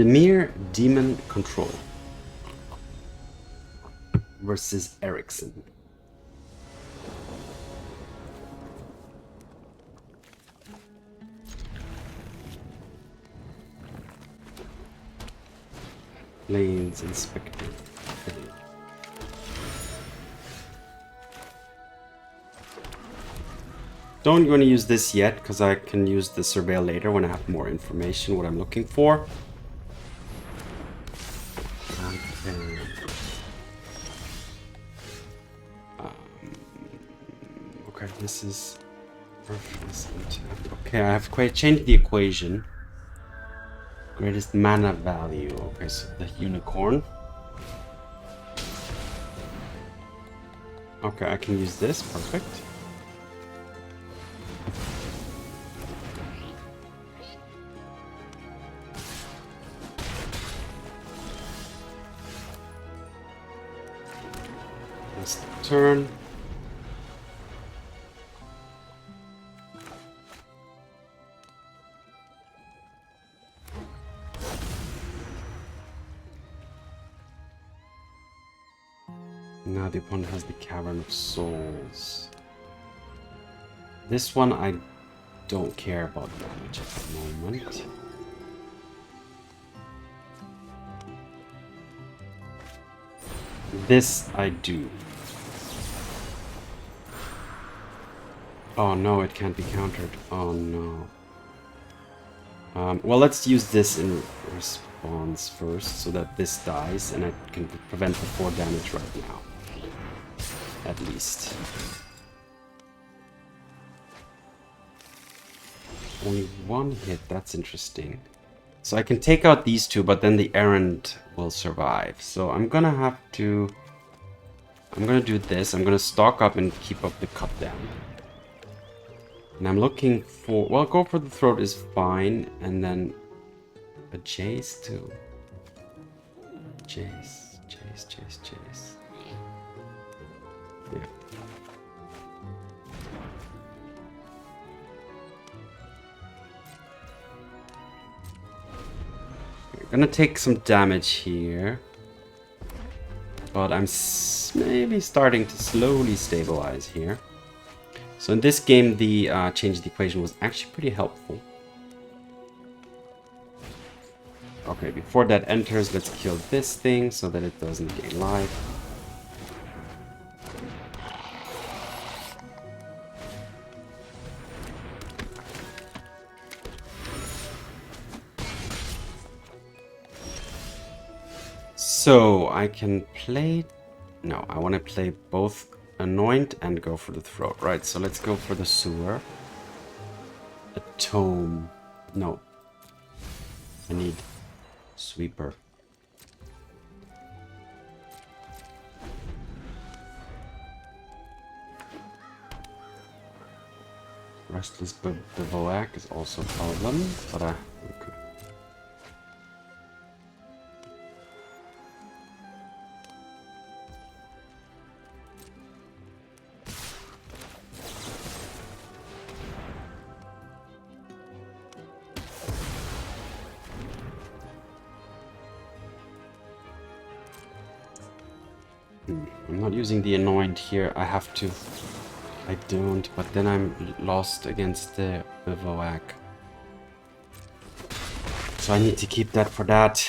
Dimir Demon Control versus Ericsson. Lanes Inspector. Don't want to use this yet, because I can use the surveil later when I have more information, what I'm looking for. Okay. Okay, this is... Okay, I have quite changed the equation. Greatest mana value. Okay, so the unicorn. Okay, I can use this. Perfect. Next turn. Now the opponent has the Cavern of Souls. This one I don't care about that much at the moment. This I do. Oh no, it can't be countered. Oh no. Well, let's use this in response first, so that this dies, and I can prevent the 4 damage right now. At least. Only 1 hit, that's interesting. So I can take out these 2, but then the errand will survive. So I'm gonna have to... I'm gonna do this. I'm gonna stock up and keep up the cut down. And I'm looking for... Well, go for the throat is fine. And then a Jace too. Jace. Yeah. We're gonna take some damage here. But I'm maybe starting to slowly stabilize here. So in this game, the change the equation was actually pretty helpful. Okay, before that enters, let's kill this thing so that it doesn't gain life. So I can play... No, I want to play both Anoint and go for the throat, right? So let's go for the sewer. A tome. No. I need sweeper. Restless Bivouac is also a problem, but okay. I'm not using the Anoint here. I have to. I don't, but then I'm lost against the Bivouac. So I need to keep that for that.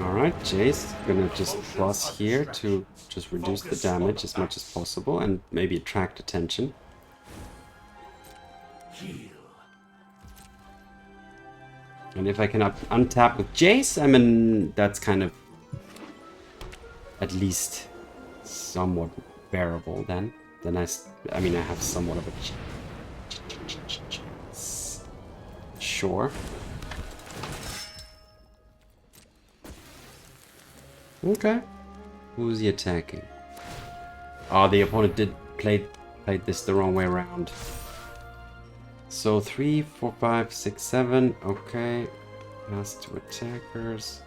Alright, Jace, gonna just plus here to just reduce the damage as much as possible and maybe attract attention. And if I can untap with Jace, I mean, that's kind of at least somewhat bearable then. Then I mean, I have somewhat of a chance. Sure. Okay. Who's he attacking? Oh, the opponent did played this the wrong way around. So 3, 4, 5, 6, 7. Okay. Has 2 attackers.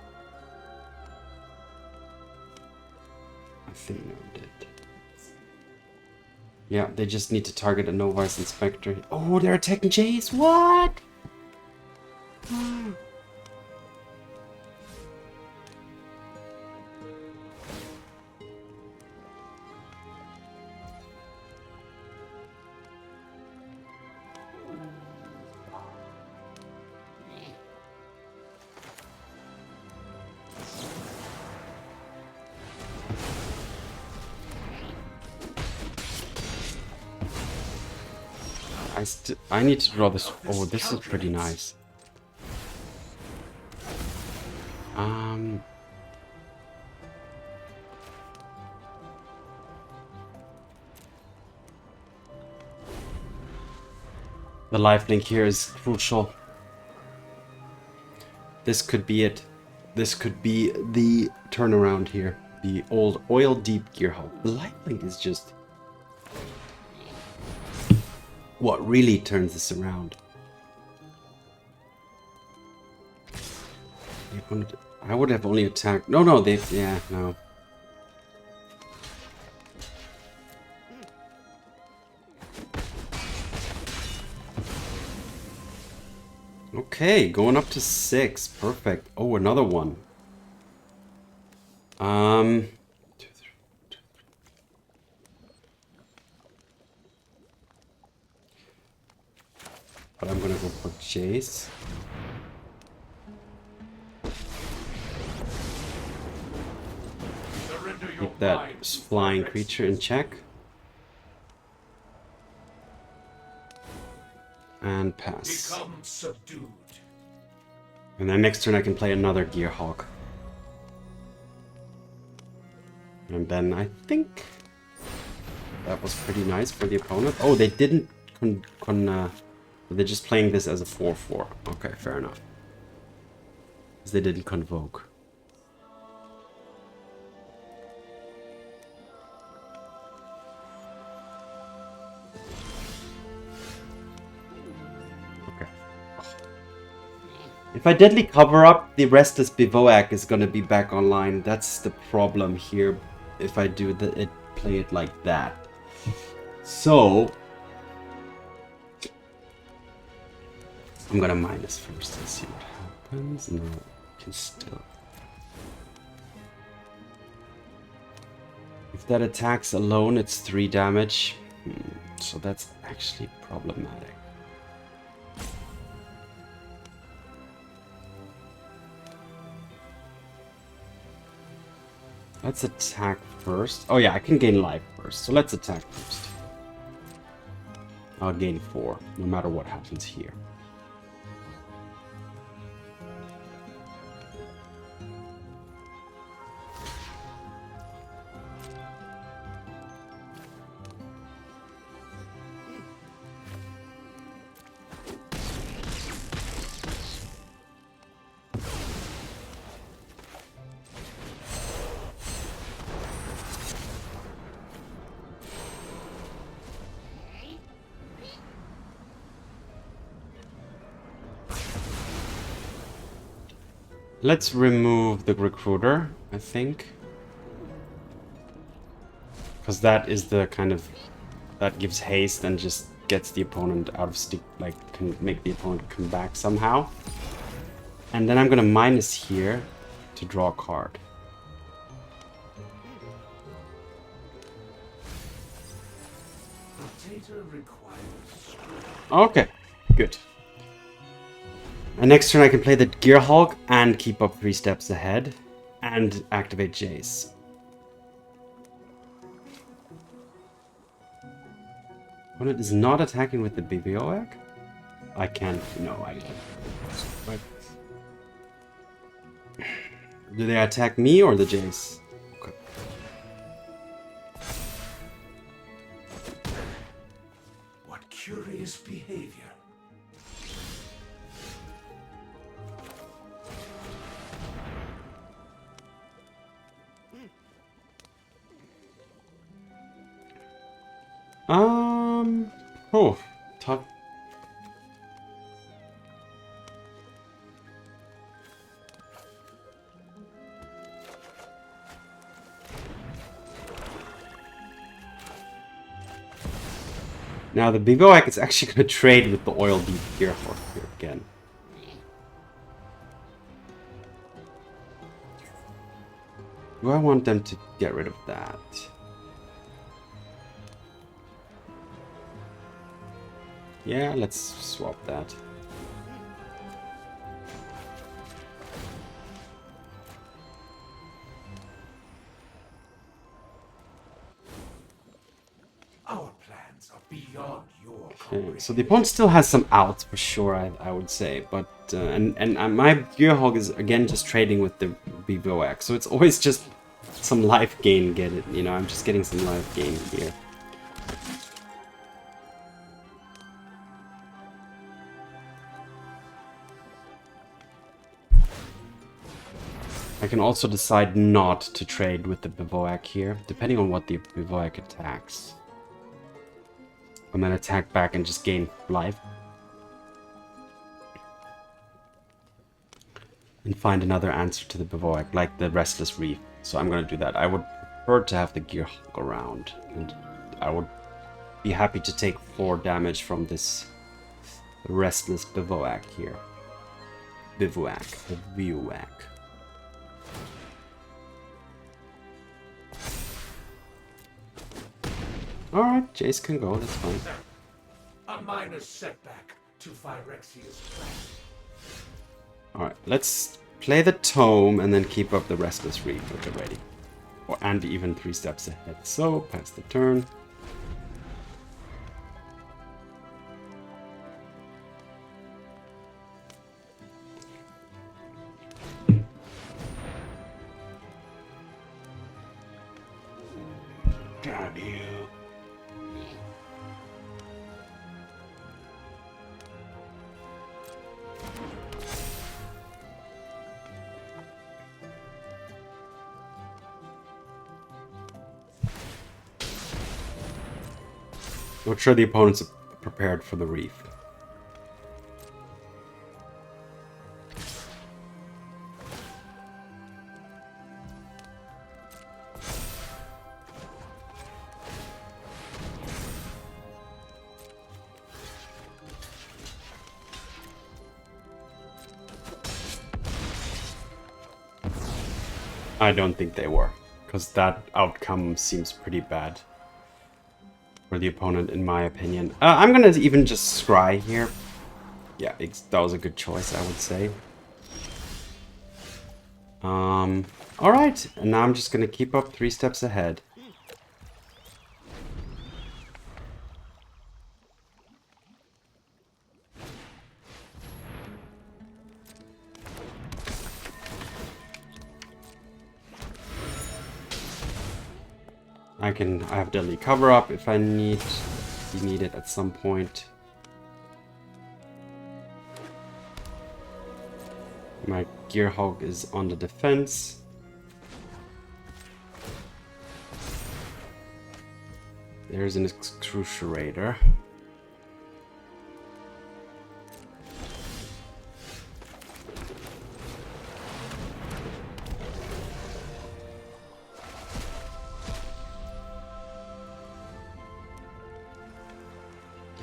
I think I'm dead. Yeah, they just need to target a Novice Inspector. Oh, they're attacking Jace. What? I need to draw this. Oh, this is pretty nice. The lifelink here is crucial. This could be it. This could be the turnaround here. The old Oildeep Gearhulk. The lifelink is just what really turns this around. I would have only attacked. No, they've. Yeah, no. Okay, going up to 6. Perfect. Oh, another one. 2, 3, 2, 3. But I'm gonna go for Jace. Keep that flying creature in check. And pass. Become subdued. And then next turn I can play another Gearhulk. And then I think that was pretty nice for the opponent. Oh, they didn't they're just playing this as a 4/4. Okay, fair enough. Because they didn't convoke. If I deadly cover up, the Restless Bivouac is gonna be back online. That's the problem here. If I do play it like that. So I'm gonna minus first and see what happens. No, I can still. If that attacks alone, it's 3 damage. So that's actually problematic. Let's attack first. Oh yeah, I can gain life first. So let's attack first. I'll gain 4, no matter what happens here. Let's remove the recruiter, I think. Because that is the kind of... that gives haste and just gets the opponent out of stick, like can make the opponent come back somehow. And then I'm gonna minus here to draw a card. Okay, good. And next turn I can play the Gearhulk and keep up 3 steps ahead and activate Jace. Opponent is not attacking with the Bivouac? I can't. No, I can't. Do they attack me or the Jace? Okay. What curious behavior. Oh, tough. Now the Bivouac is actually going to trade with the Oildeep Gearhulk here again. Do I want them to get rid of that? Yeah, let's swap that. Our plans are beyond your Okay, so the opponent still has some outs for sure, I would say, but and my Gearhulk is again just trading with the Bivouac, so it's always just some life gain. Get it? You know, I'm just getting some life gain here. I can also decide not to trade with the Bivouac here, depending on what the Bivouac attacks. And then attack back and just gain life. And find another answer to the Bivouac, like the Restless Reef. So I'm gonna do that. I would prefer to have the Gearhulk around. And I would be happy to take 4 damage from this Restless Bivouac here. Bivouac. Alright, Jace can go, that's fine. A minor setback to Phyrexia's plan. Alright, let's play the Tome and then keep up the Restless Reef when we're ready. And even 3 steps ahead. So, pass the turn. Damn you. Not sure the opponents are prepared for the reef. I don't think they were, because that outcome seems pretty bad for the opponent, in my opinion. I'm gonna even just scry here. Yeah, that was a good choice, I would say. Alright, and now I'm just gonna keep up 3 steps ahead. I have deadly cover up if I need it at some point. My Gearhulk is on the defense. There's an Excruciator.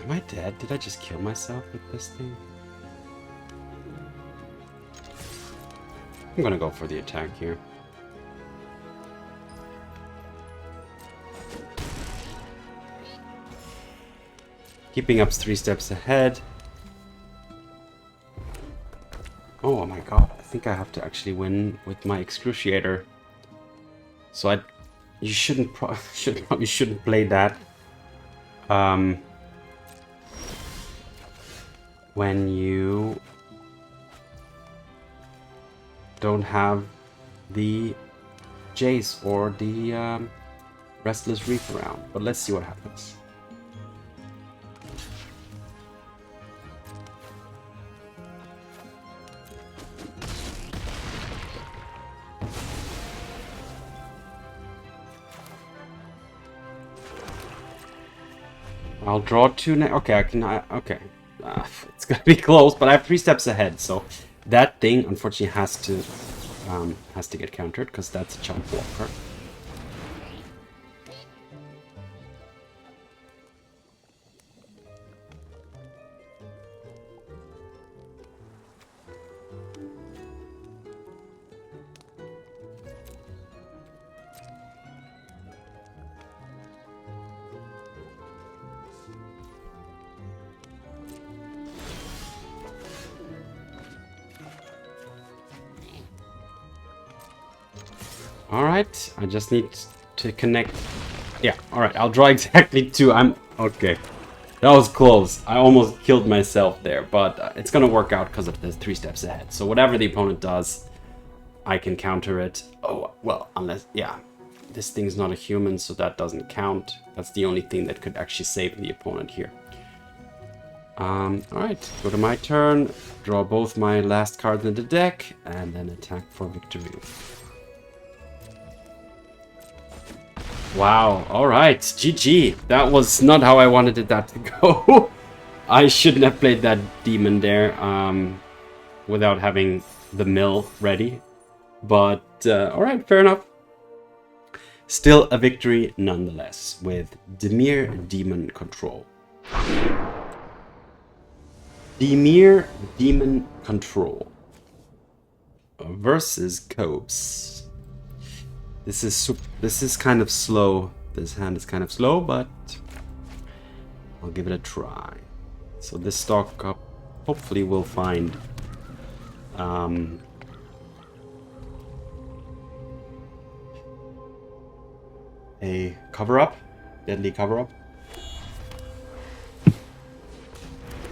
Am I dead? Did I just kill myself with this thing? I'm gonna go for the attack here. Keeping up 3 steps ahead. Oh my god, I think I have to actually win with my Excruciator. So you probably shouldn't play that. When you don't have the Jace or the Restless Reef around. But let's see what happens. I'll draw 2 next. Okay, okay. It's gonna be close, but I have 3 steps ahead, so that thing unfortunately has to get countered because that's a chump blocker. Alright, I just need to connect. Yeah, alright, I'll draw exactly 2. I'm okay. That was close. I almost killed myself there, but it's gonna work out because of the 3 steps ahead. So whatever the opponent does, I can counter it. Oh, well, unless, yeah. This thing's not a human, so that doesn't count. That's the only thing that could actually save the opponent here. Alright, go to my turn, draw both my last cards in the deck, and then attack for victory. Wow, alright, GG. That was not how I wanted that to go. I shouldn't have played that demon there without having the mill ready. But, alright, fair enough. Still a victory nonetheless, with Dimir Demon Control. Dimir Demon Control versus Copes. This is kind of slow. This hand is kind of slow, but I'll give it a try. So this stock up hopefully will find a cover-up, deadly cover-up.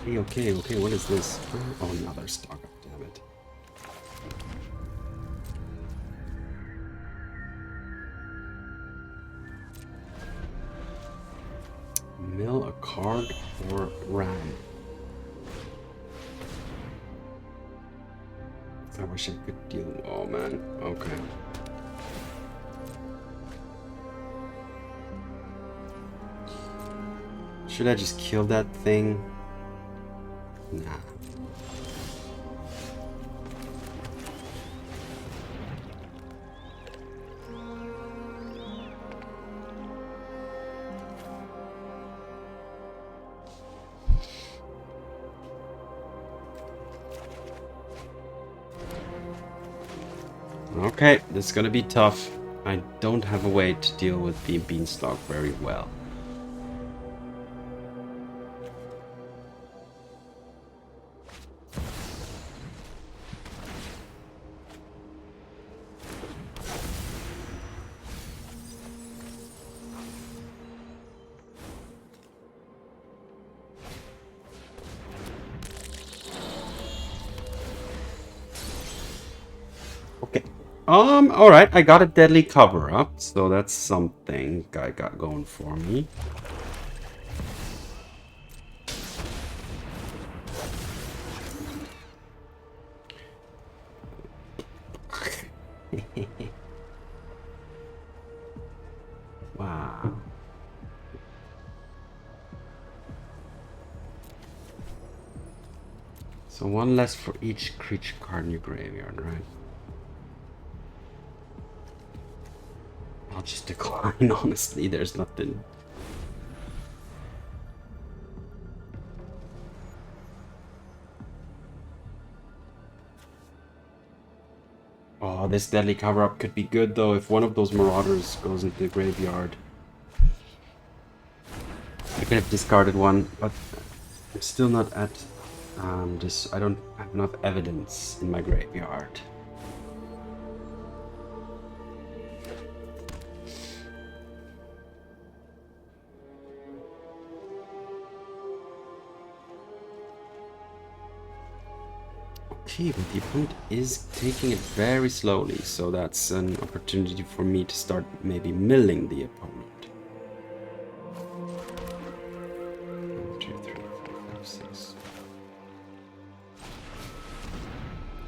Okay, what is this? Oh, another stock up, damn it. Mill a card or ram. I wish I could deal. Oh man, okay. Should I just kill that thing? Nah. Okay, this is gonna be tough. I don't have a way to deal with the beanstalk very well. Alright, I got a deadly cover-up, so that's something I got going for me. Wow. So 1 less for each creature card in your graveyard, right? I'll just decline, honestly, there's nothing. Oh, this deadly cover-up could be good, though, if one of those marauders goes into the graveyard. I could have discarded one, but I'm still not at, I don't have enough evidence in my graveyard. Okay, but the opponent is taking it very slowly, so that's an opportunity for me to start maybe milling the opponent. 1, 2, 3, 4, 5, 6.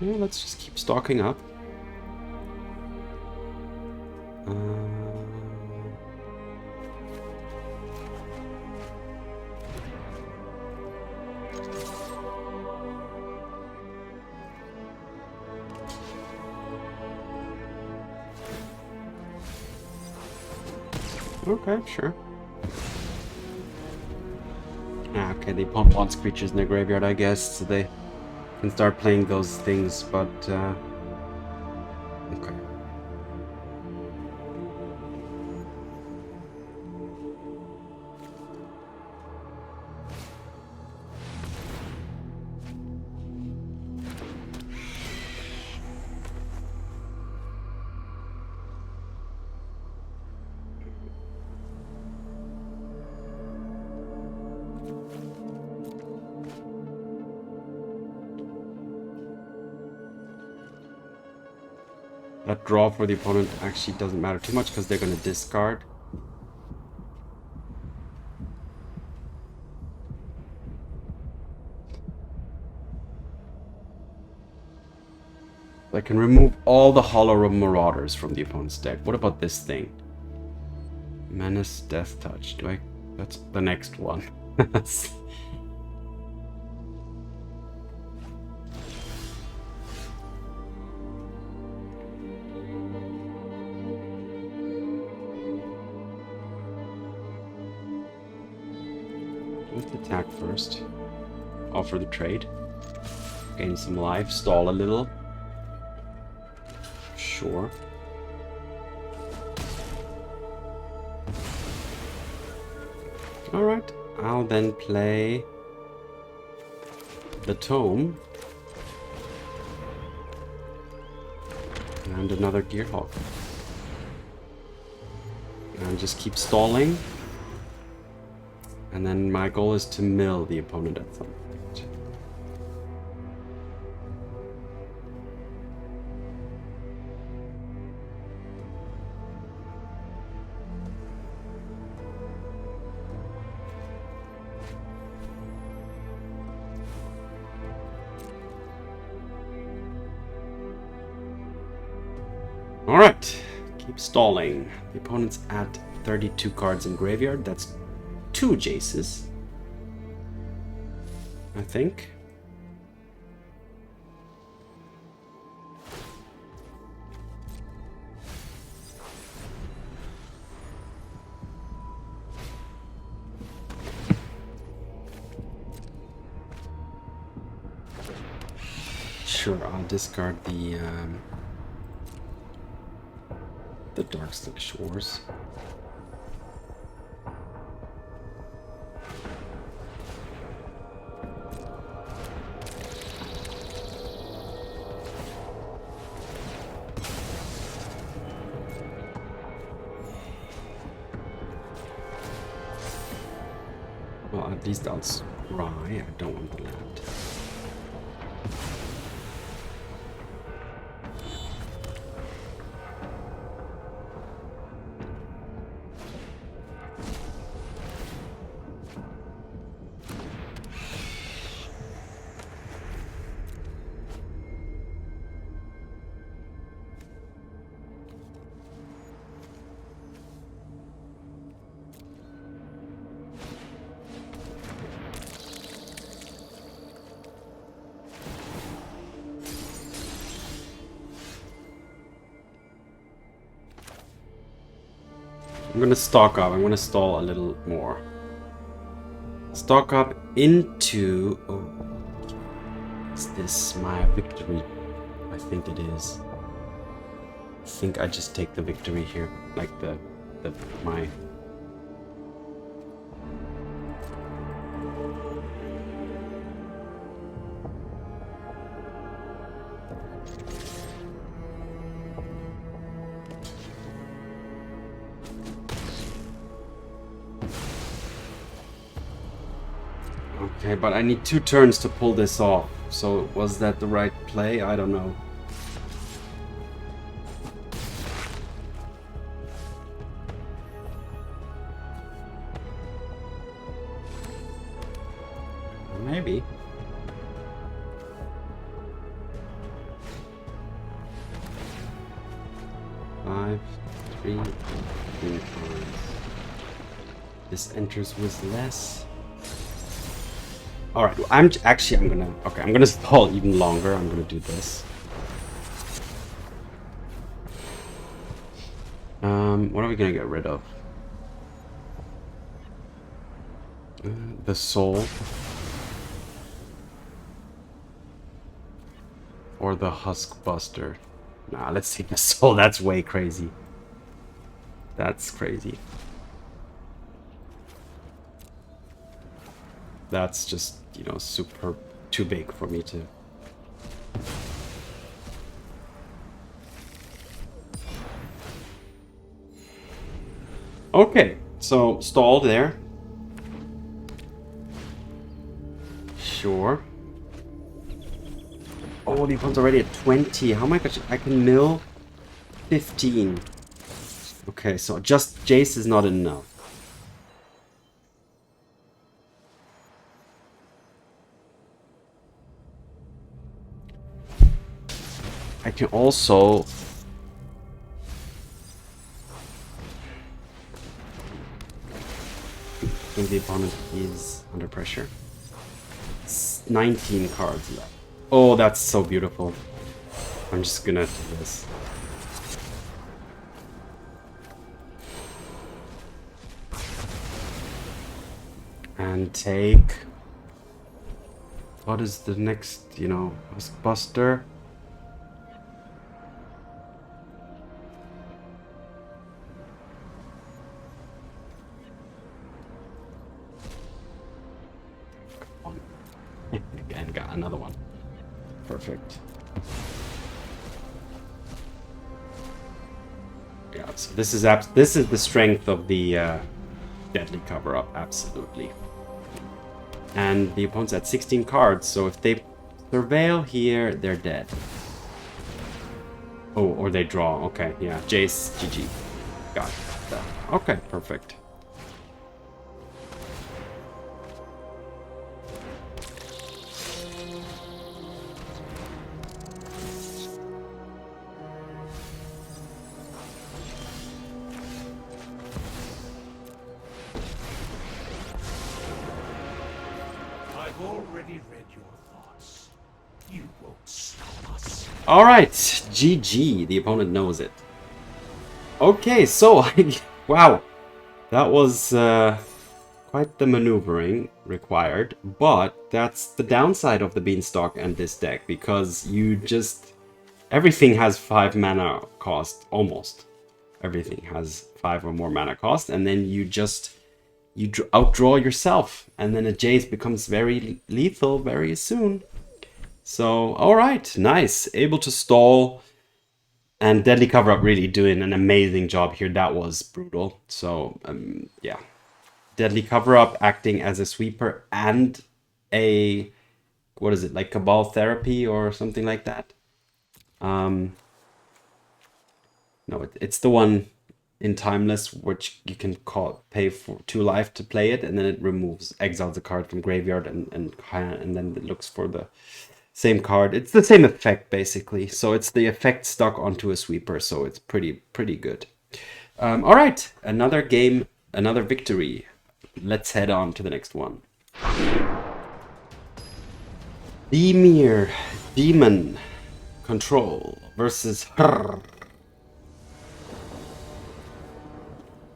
Yeah, let's just keep stocking up. Okay, sure. Okay, they pump wants creatures in their graveyard, I guess, so they can start playing those things, but, okay. That draw for the opponent actually doesn't matter too much because they're going to discard. I can remove all the Hollow Marauders from the opponent's deck. What about this thing? Menace, Death Touch. Do I... That's the next one. Let's attack first. Offer the trade. Gain some life. Stall a little. Sure. Alright, I'll then play the Tome and another Gearhulk. And just keep stalling. And then my goal is to mill the opponent at some point. Alright, keep stalling. The opponent's at 32 cards in graveyard. That's 2 Jaces, I think. Sure, I'll discard the Darkslick Shores. Well, at least I'll scry. I don't want the land. I'm gonna stock up. I'm gonna stall a little more. Stock up into... Oh, is this my victory? I think it is. I think I just take the victory here. Like my... Okay, but I need 2 turns to pull this off. So was that the right play? I don't know. Maybe. Five, 3, 2 cards. This enters with less. Alright, I'm gonna stall even longer. I'm gonna do this. What are we gonna get rid of? The soul. Or the Husk Buster. Nah, let's take the soul. That's way crazy. That's crazy. That's just, you know, super too big for me to... Okay, so stalled there. Sure. Oh, the opponent's already at 20. How am I gonna... I can mill 15. Okay, so just Jace is not enough. I can also... I think the opponent is under pressure. It's 19 cards left. Oh, that's so beautiful. I'm just gonna do this. And take... What is the next, you know, Buster? And got another one. Perfect. Yeah, so this is the strength of the deadly cover-up, absolutely. And the opponent's at 16 cards, so if they surveil here, they're dead. Oh, or they draw. Okay, yeah. Jace, GG. Got it. Okay, perfect. Alright, GG. The opponent knows it. Okay, so, wow. That was quite the maneuvering required. But that's the downside of the Beanstalk and this deck. Because you just... Everything has 5 mana cost, almost. Everything has 5 or more mana cost. And then you just... You outdraw yourself. And then a Jace becomes very lethal very soon. So, alright, nice. Able to stall. And Deadly Cover-Up really doing an amazing job here. That was brutal. So, yeah. Deadly Cover-Up acting as a sweeper and a... What is it? Like Cabal Therapy or something like that? No, it's the one in Timeless, which you can pay for 2 life to play it. And then it exiles a card from graveyard and then it looks for the... Same card. It's the same effect, basically. So it's the effect stuck onto a sweeper, so it's pretty good. All right, another game, another victory. Let's head on to the next one. Dimir, Demon Control versus Her.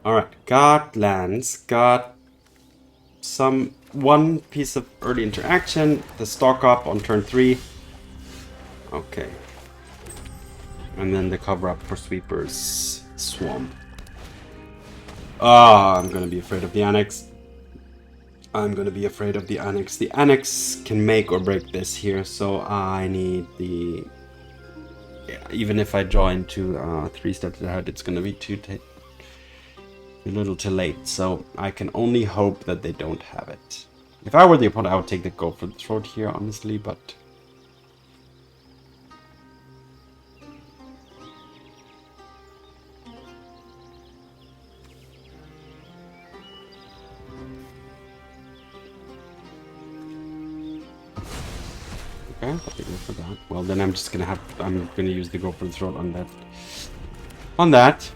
All right, got lands, got one piece of early interaction, the stock up on turn 3. Okay. And then the cover up for sweepers. Swamp. Ah, I'm gonna be afraid of the Annex. I'm gonna be afraid of the Annex. The Annex can make or break this here, so I need the... Yeah, even if I draw into 3 steps ahead, it's gonna be too little too late, so I can only hope that they don't have it. If I were the opponent, I would take the go for the throat here, honestly, but... Okay, I'll take go for that. Well, then I'm just gonna use the go for the throat on that. On that.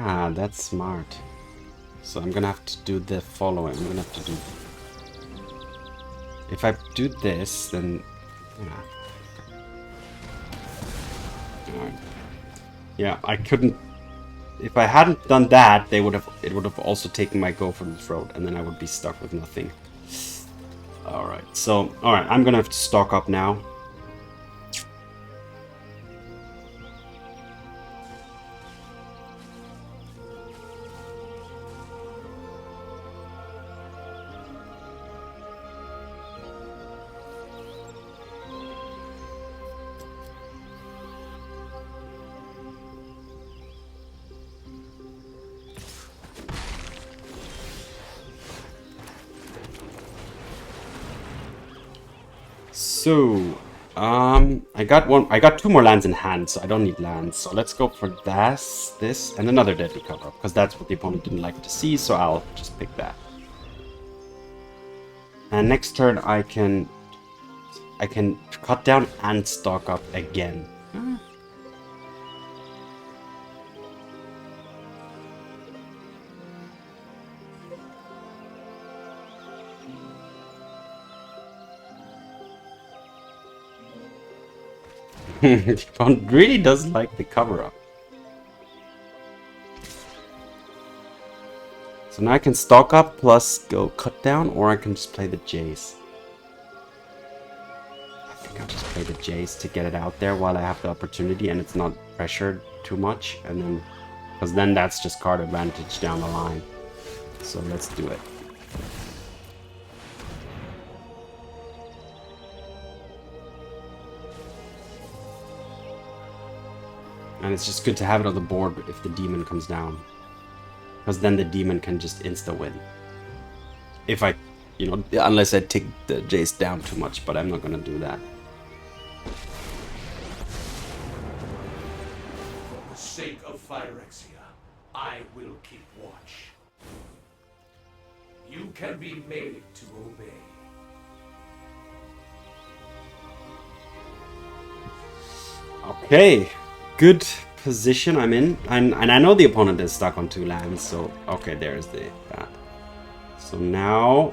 Ah, that's smart. So I'm gonna have to do the following. I'm gonna have to do... If I do this, then... Yeah, I couldn't... If I hadn't done that, it would have also taken my go from the throat, and then I would be stuck with nothing. Alright, so... Alright, I'm gonna have to stock up now. So, I got two more lands in hand, so I don't need lands. So let's go for this, and another deadly cover up, because that's what the opponent didn't like to see. So I'll just pick that. And next turn I can cut down and stock up again. The opponent really does like the cover up. So now I can stock up plus go cut down, or I can just play the Jace. I think I'll just play the Jace to get it out there while I have the opportunity and it's not pressured too much, and then because then that's just card advantage down the line. So let's do it. And it's just good to have it on the board if the demon comes down. Because then the demon can just insta-win. If I, unless I take the Jace down too much, but I'm not going to do that. For the sake of Phyrexia, I will keep watch. You can be made to obey. Okay. Good position I'm in, and I know the opponent is stuck on 2 lands, so okay, there's that. So now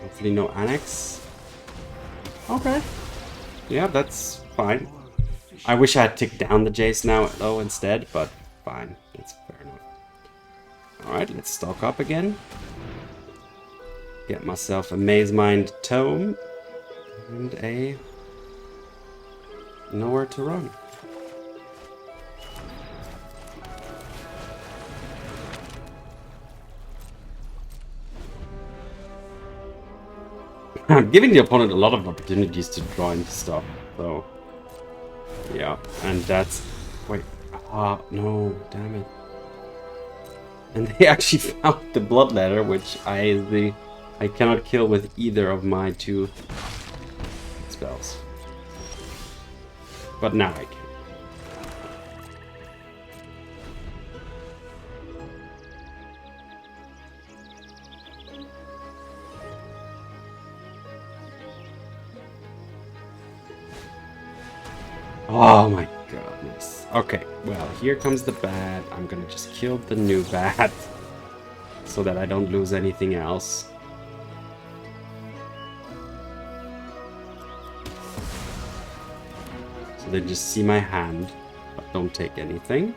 hopefully no annex. Okay, yeah, that's fine. I wish I had ticked down the Jace now though instead, but fine, that's fair enough. All right, let's stock up again. Get myself a Mazemind Tome. And a nowhere to run. I'm giving the opponent a lot of opportunities to draw into stuff, so yeah, and that's no, damn it. And they actually found the blood letter, which I cannot kill with either of my 2 spells. But now I can. Oh my goodness. Okay, well, here comes the bat. I'm gonna just kill the new bat so that I don't lose anything else. They just see my hand, but don't take anything.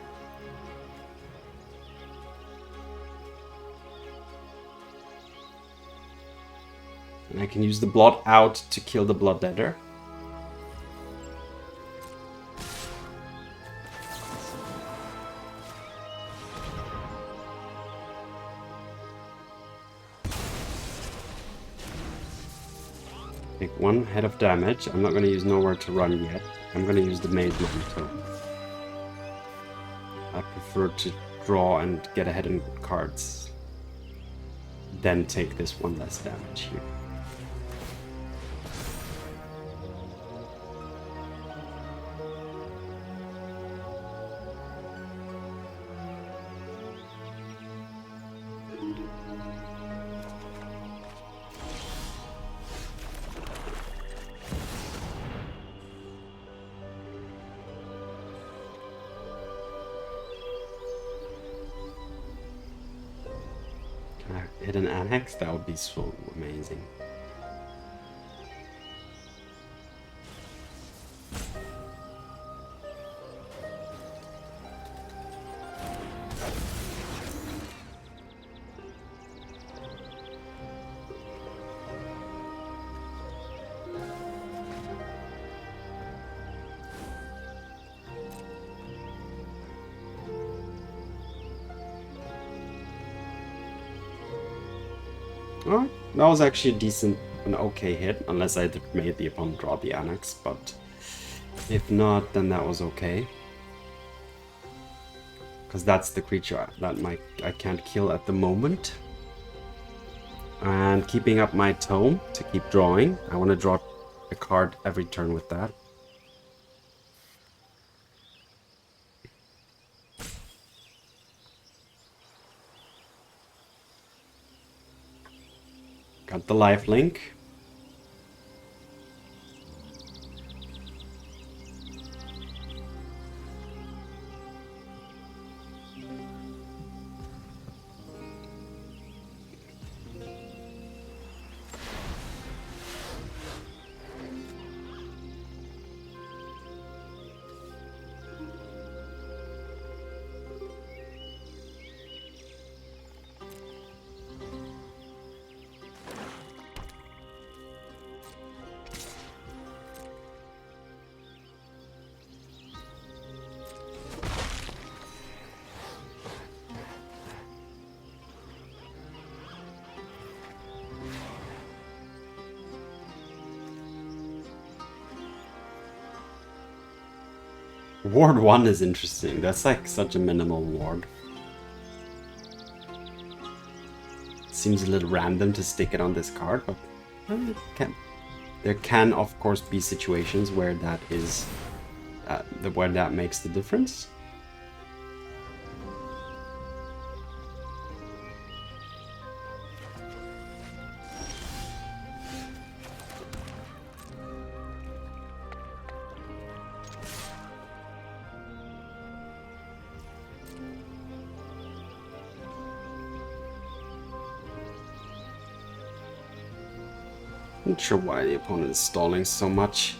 And I can use the Blot Out to kill the Bloodletter. Take 1 head of damage. I'm not going to use Nowhere to Run yet. I'm going to use the Mazemind Tome. I prefer to draw and get ahead in cards. Then take this 1 less damage here. Hit an annex? That would be so amazing. Oh, that was actually a decent, an okay hit, unless I made the opponent draw the annex, but if not, then that was okay. Because that's the creature that I can't kill at the moment. And keeping up my tome to keep drawing. I want to draw a card every turn with that. Got the lifelink. Ward 1 is interesting. That's like such a minimal ward. Seems a little random to stick it on this card, but there can of course be situations where that is where that makes the difference. Not sure why the opponent is stalling so much.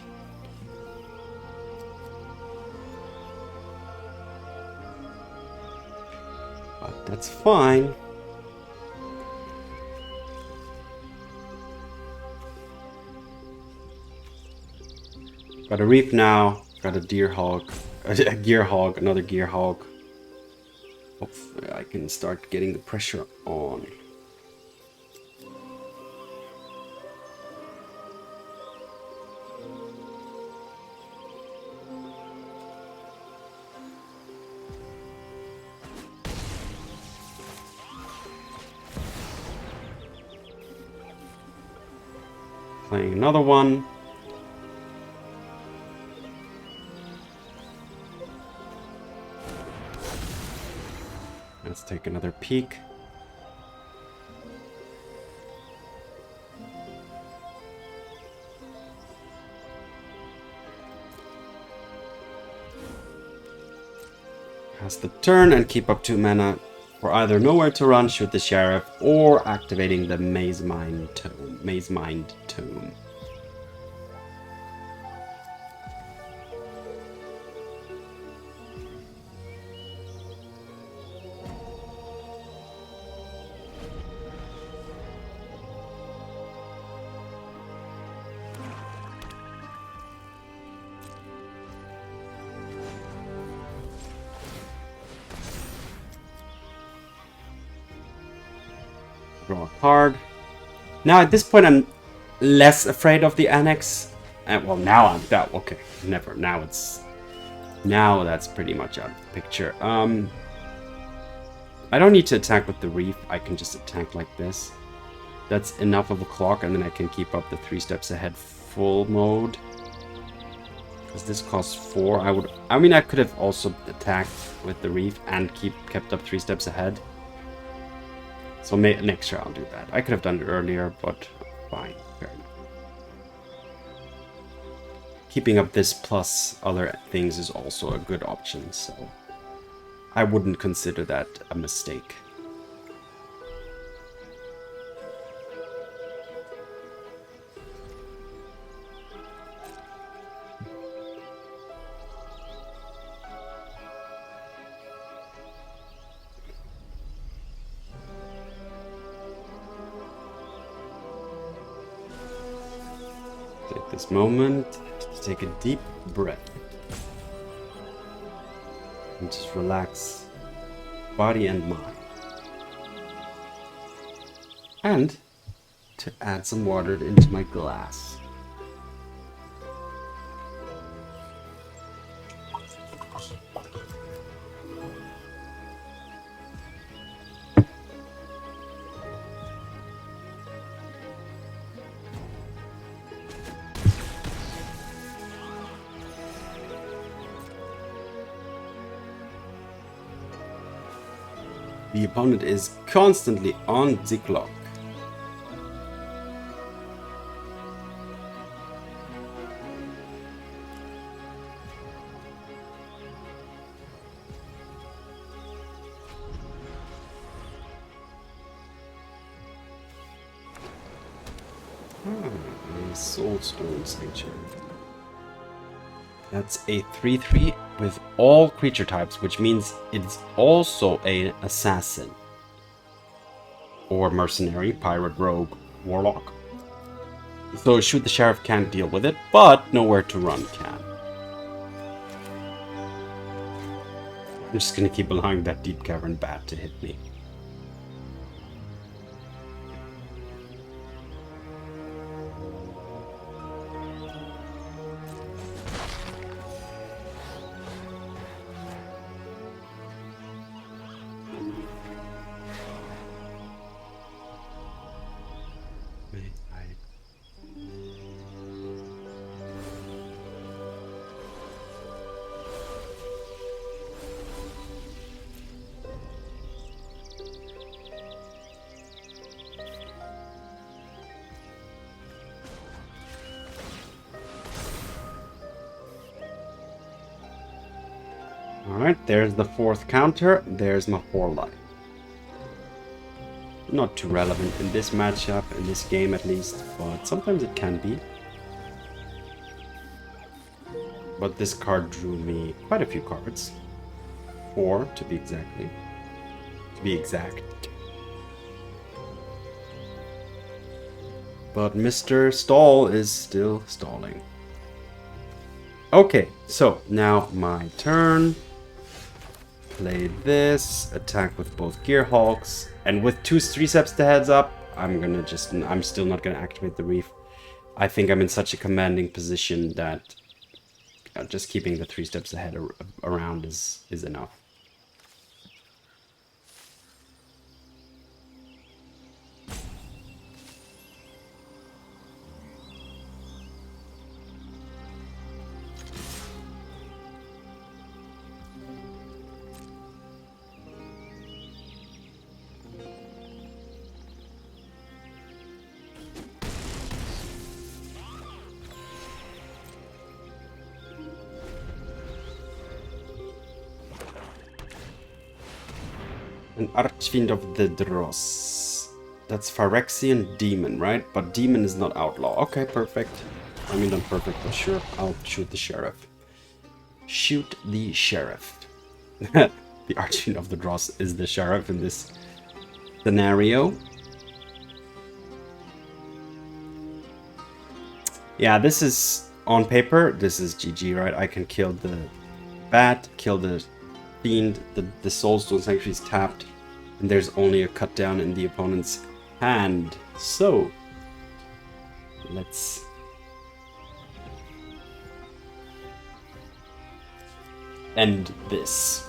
But that's fine. Got a Reef now, got a Gearhulk, another Gearhulk. Hopefully I can start getting the pressure on. Playing another one. Let's take another peek. Pass the turn and keep up 2 mana for either Nowhere to Run, Shoot the Sheriff, or activating the Mazemind Tome. Draw a card. Now at this point I'm less afraid of the Annex. And well, now I'm that okay. Never. Now that's pretty much out of the picture. I don't need to attack with the Reef. I can just attack like this. That's enough of a clock, and then I can keep up the 3 steps ahead full mode. Because this costs 4. I could have also attacked with the Reef and kept up 3 steps ahead. So next year I'll do that. I could have done it earlier, but fine, fair enough. Keeping up this plus other things is also a good option, so I wouldn't consider that a mistake. Take this moment to take a deep breath and just relax body and mind, and to add some water into my glass. The opponent is constantly on the clock. A Soulstone Sanctuary. That's a 3/3 with all creature types, which means it's also an assassin. Or mercenary, pirate, rogue, warlock. So Shoot the Sheriff can't deal with it, but Nowhere to Run can. I'm just gonna keep allowing that Deep Cavern Bat to hit me. Alright, there's the 4th counter. There's my 4 life. Not too relevant in this matchup, in this game at least, but sometimes it can be. But this card drew me quite a few cards. 4 to be exact. But Mr. Stall is still stalling. Okay, so now my turn. Play this, attack with both Gearhulks, and with 3 steps to heads up, I'm still not gonna activate the Reef. I think I'm in such a commanding position that just keeping the 3 steps ahead around is enough. An Archfiend of the Dross. That's Phyrexian Demon, right? But Demon is not Outlaw. Okay, perfect. I mean, not perfect, but sure. I'll shoot the Sheriff. Shoot the Sheriff. The Archfiend of the Dross is the Sheriff in this scenario. Yeah, this is, on paper, this is GG, right? I can kill the Bat, kill the Fiend, the Soulstone Sanctuary is tapped, and there's only a cut down in the opponent's hand. So, let's end this.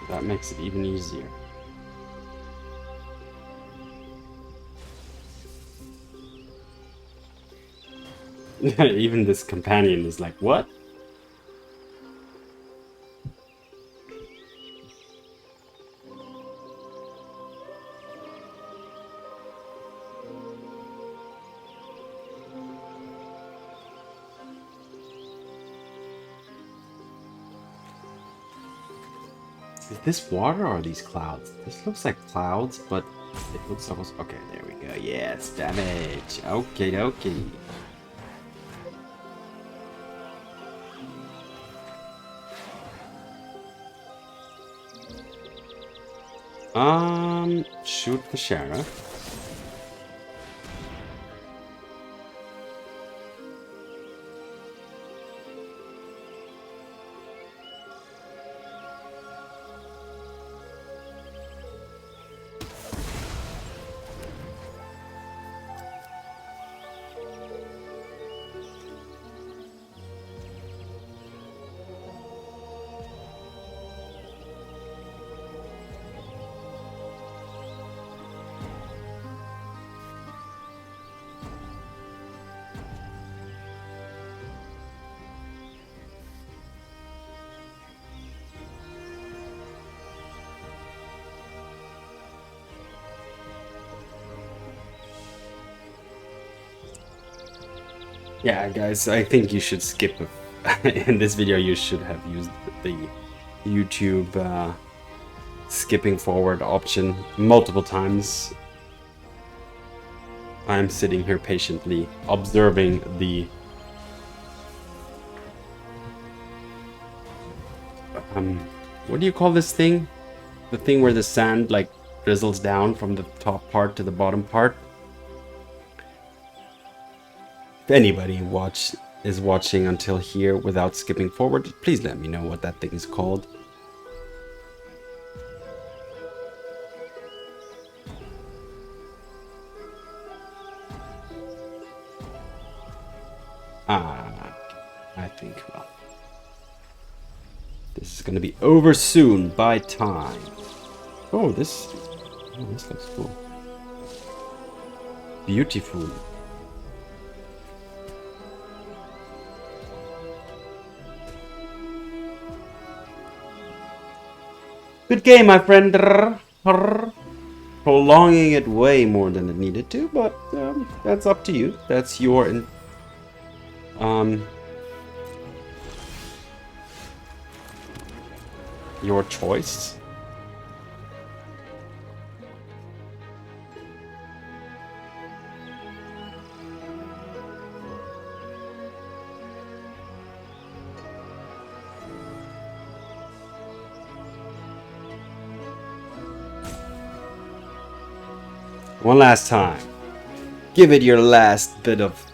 That makes it even easier. Even this companion is like, what? Is this water or are these clouds? This looks like clouds, but it looks almost... Okay, there we go. Yes, damage. Okay, okay. Shoot the Sheriff. Yeah, guys, I think you should skip. In this video, you should have used the YouTube skipping forward option multiple times. I'm sitting here patiently observing the what do you call this thing? The thing where the sand like drizzles down from the top part to the bottom part. If anybody is watching until here without skipping forward, please let me know what that thing is called. I think, well, this is going to be over soon by time. Oh, this looks cool. Beautiful. Good game, my friend. Prolonging it way more than it needed to, but that's up to you. That's your choice. One last time. Give it your last bit of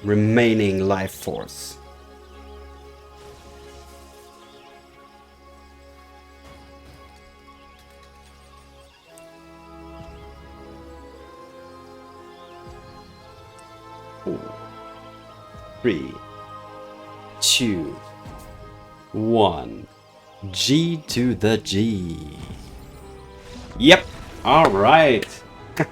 remaining life force. Four, 3, 2, 1. G to the G. Yep. All right.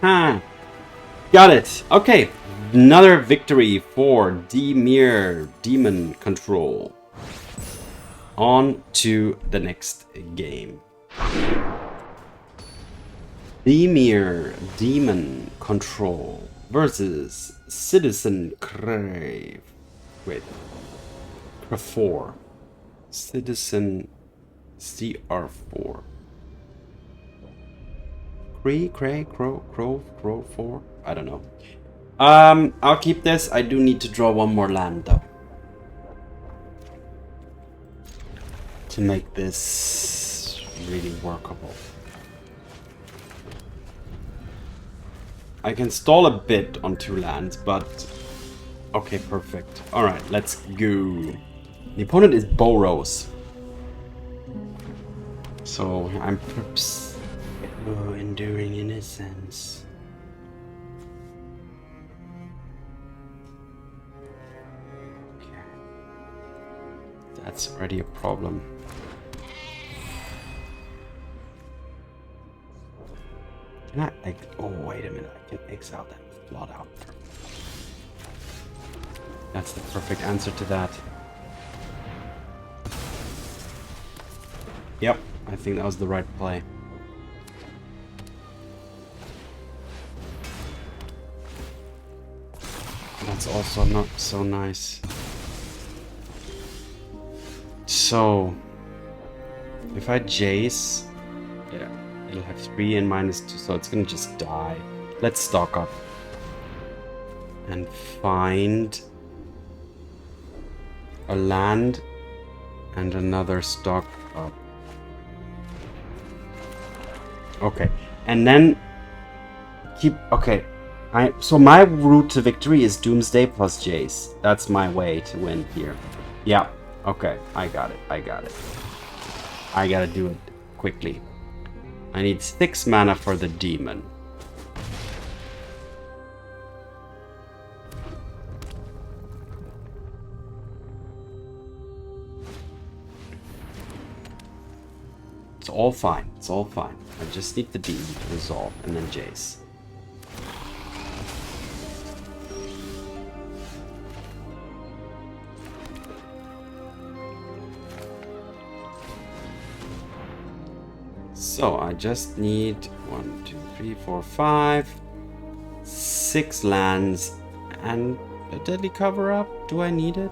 Got it. Okay. Another victory for Dimir Demon Control. On to the next game. Dimir Demon Control versus Citizen Crave. Wait. CR4. Citizen CR4. Crow 4. I don't know. I'll keep this. I do need to draw one more land though, to make this really workable. I can stall a bit on 2 lands, but okay, perfect. All right, let's go. The opponent is Boros, so I'm perhaps. Oh, enduring innocence. Okay. That's already a problem. Can I? Oh, wait a minute. I can exile that with Blot Out. That's the perfect answer to that. Yep, I think that was the right play. That's also not so nice. So, if I Jace, yeah, it'll have 3 and -2, so it's gonna just die. Let's stock up and find a land and another stock up. Okay, and then keep. Okay. So my route to victory is Doomsday plus Jace. That's my way to win here. Yeah. Okay. I got it. I gotta do it quickly. I need 6 mana for the demon. It's all fine. It's all fine. I just need the demon to resolve and then Jace. So I just need 1, 2, 3, 4, 5, 6 lands and A deadly cover-up? Do I need it?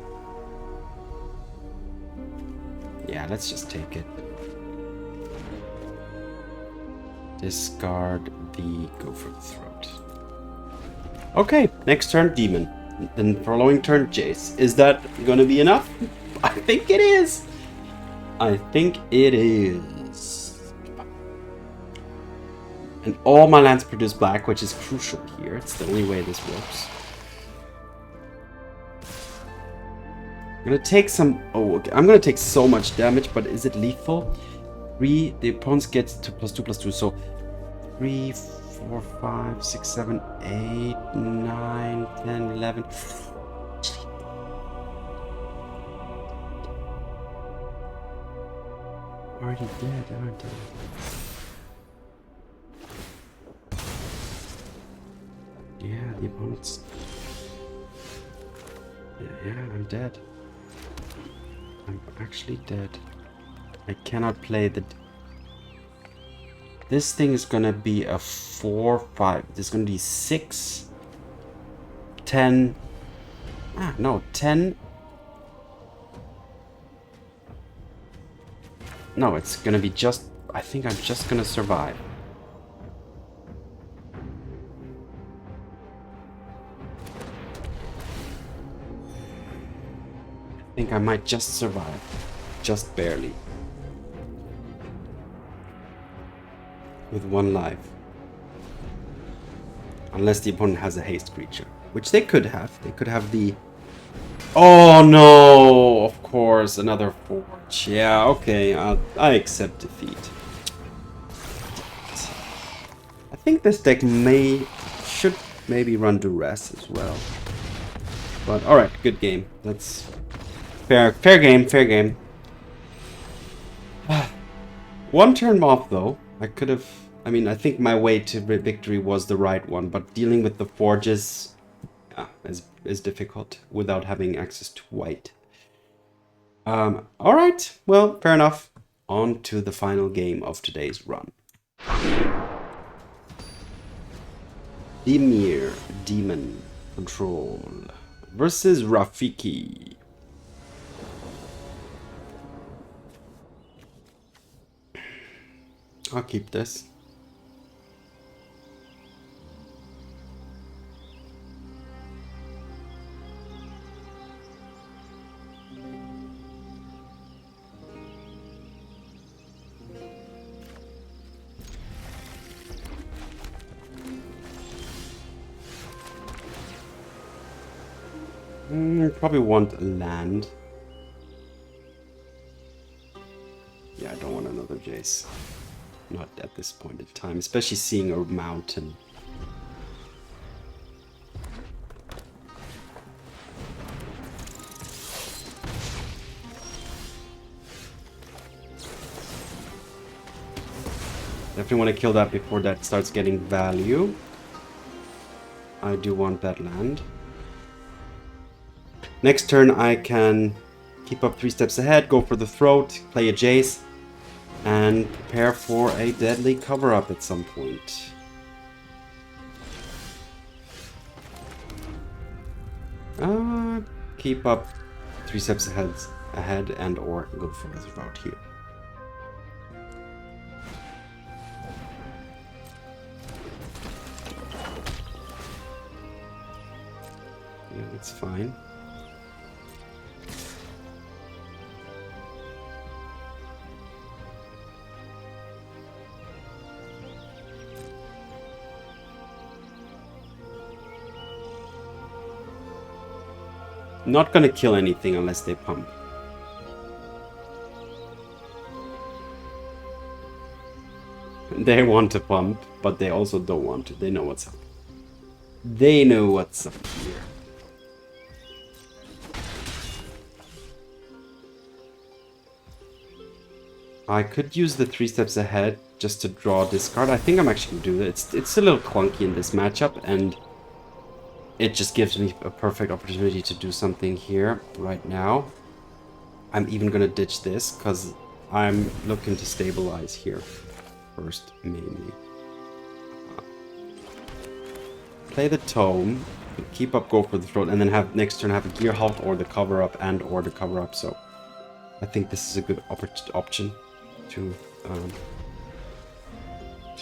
Yeah, let's just take it. Discard the Go for the Throat. Okay, next turn, Demon. Then following turn, Jace. Is that gonna be enough? I think it is! I think it is. And all my lands produce black, which is crucial here. It's the only way this works. I'm gonna take some... Oh, okay. I'm gonna take so much damage, but is it lethal? 3, the opponent gets to +2/+2, so 3, 4, 5, 6, 7, 8, 9, 10, 11. Already dead, aren't I? Yeah, the opponent's... Yeah, I'm dead. I'm actually dead. I cannot play the... This thing is gonna be a 4-5. This is gonna be 6, 10... Ah, no, 10... No, it's gonna be just... I think I'm just gonna survive. I think I might just survive. Just barely. With 1 life. Unless the opponent has a haste creature. Which they could have. They could have the... Oh no! Of course, another Forge. Yeah, okay, I accept defeat. I think this deck should maybe run Duress as well. But alright, good game. That's fair game, fair game. 1 turn off though. I could have... I mean, I think my way to victory was the right one, but dealing with the Forges is difficult without having access to white. Alright, well, fair enough. On to the final game of today's run. Dimir, Demon, Control, versus Rafiki. I'll keep this. Probably want land. Yeah, I don't want another Jace. Not at this point in time, especially seeing a mountain. Definitely want to kill that before that starts getting value. I do want that land. Next turn I can keep up 3 steps ahead, go for the throat, play a Jace, and prepare for a deadly cover-up at some point. Keep up 3 steps ahead and or go for the throat here. Yeah, that's fine. Not gonna kill anything unless they pump. They want to pump, but they also don't want to. They know what's up. They know what's up here. I could use the 3 steps ahead just to draw this card. I think I'm actually gonna do it. It's a little clunky in this matchup, and it just gives me a perfect opportunity to do something here right now. I'm even gonna ditch this because I'm looking to stabilize here first, mainly. Play the Tome. keep up, go for the throat, and then have next turn have a Gearhulk or the cover up or the cover up. So I think this is a good option to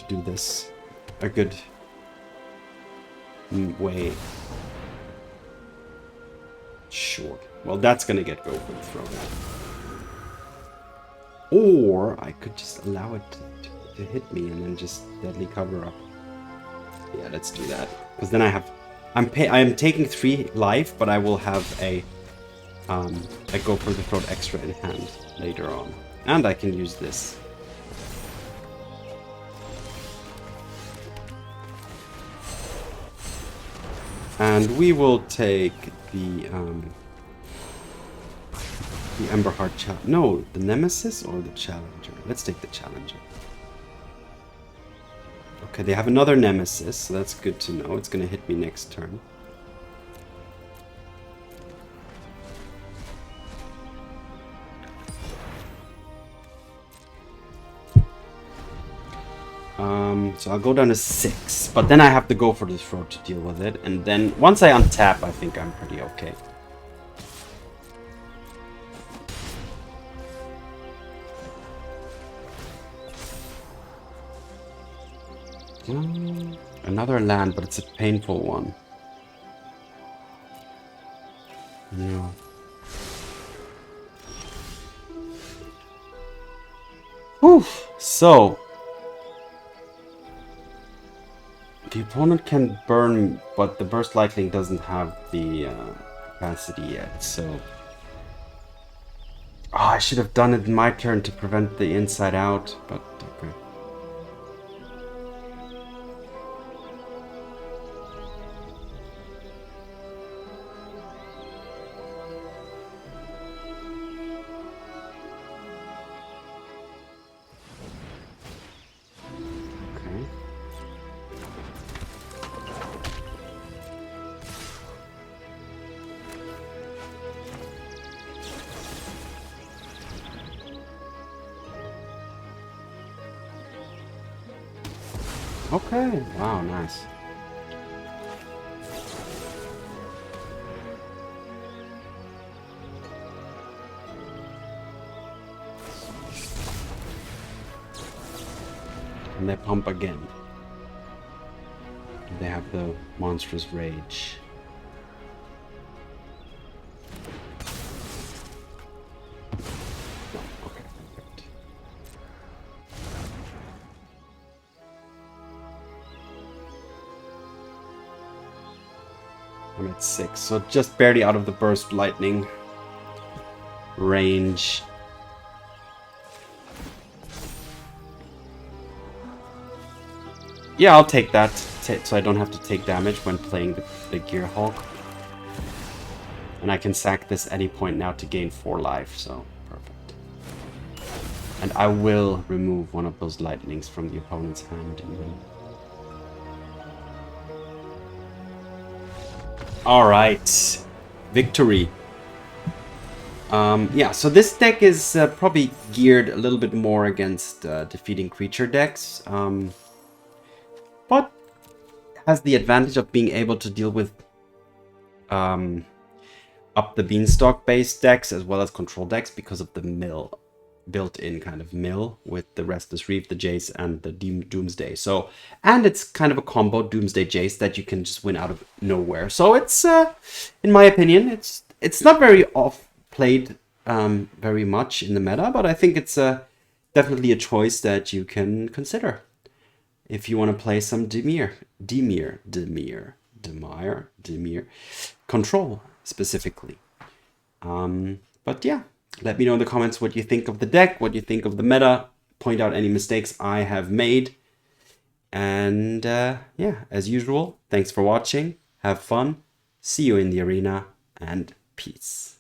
do this. A good way. Sure. Well, that's gonna go for the throat. Or I could just allow it to hit me and then just deadly cover up. Yeah, let's do that. Because then I am taking 3 life, but I will have a go for the throat extra in hand later on. And I can use this. And we will take the Emberheart Challenge. No, the Nemesis or the Challenger? Let's take the Challenger. Okay, they have another Nemesis, so that's good to know. It's going to hit me next turn. So I'll go down to 6, but then I have to go for the throat to deal with it. And then once I untap, I think I'm pretty okay. Another land, but it's a painful one. No. Whew. So the opponent can burn, but the Burst Lightning doesn't have the capacity yet, so... Oh, I should have done it in my turn to prevent the inside out, but okay. Okay, wow, nice. And they pump again. They have the monstrous rage. I'm at 6, so just barely out of the burst lightning range. Yeah, I'll take that, so I don't have to take damage when playing the Gearhulk. And I can sack this any point now to gain 4 life, so perfect. And I will remove one of those lightnings from the opponent's hand even. Alright, victory. Yeah, so this deck is probably geared a little bit more against defeating creature decks, but has the advantage of being able to deal with up the beanstalk based decks as well as control decks because of the built-in kind of mill with the Restless Reef, the Jace, and the Doomsday. So, and it's kind of a combo Doomsday Jace that you can just win out of nowhere. So it's, in my opinion, it's not very played very much in the meta, but I think it's definitely a choice that you can consider if you want to play some Dimir control specifically. But yeah. Let me know in the comments what you think of the deck, what you think of the meta, point out any mistakes I have made. And yeah, as usual, thanks for watching, have fun, see you in the arena, and peace.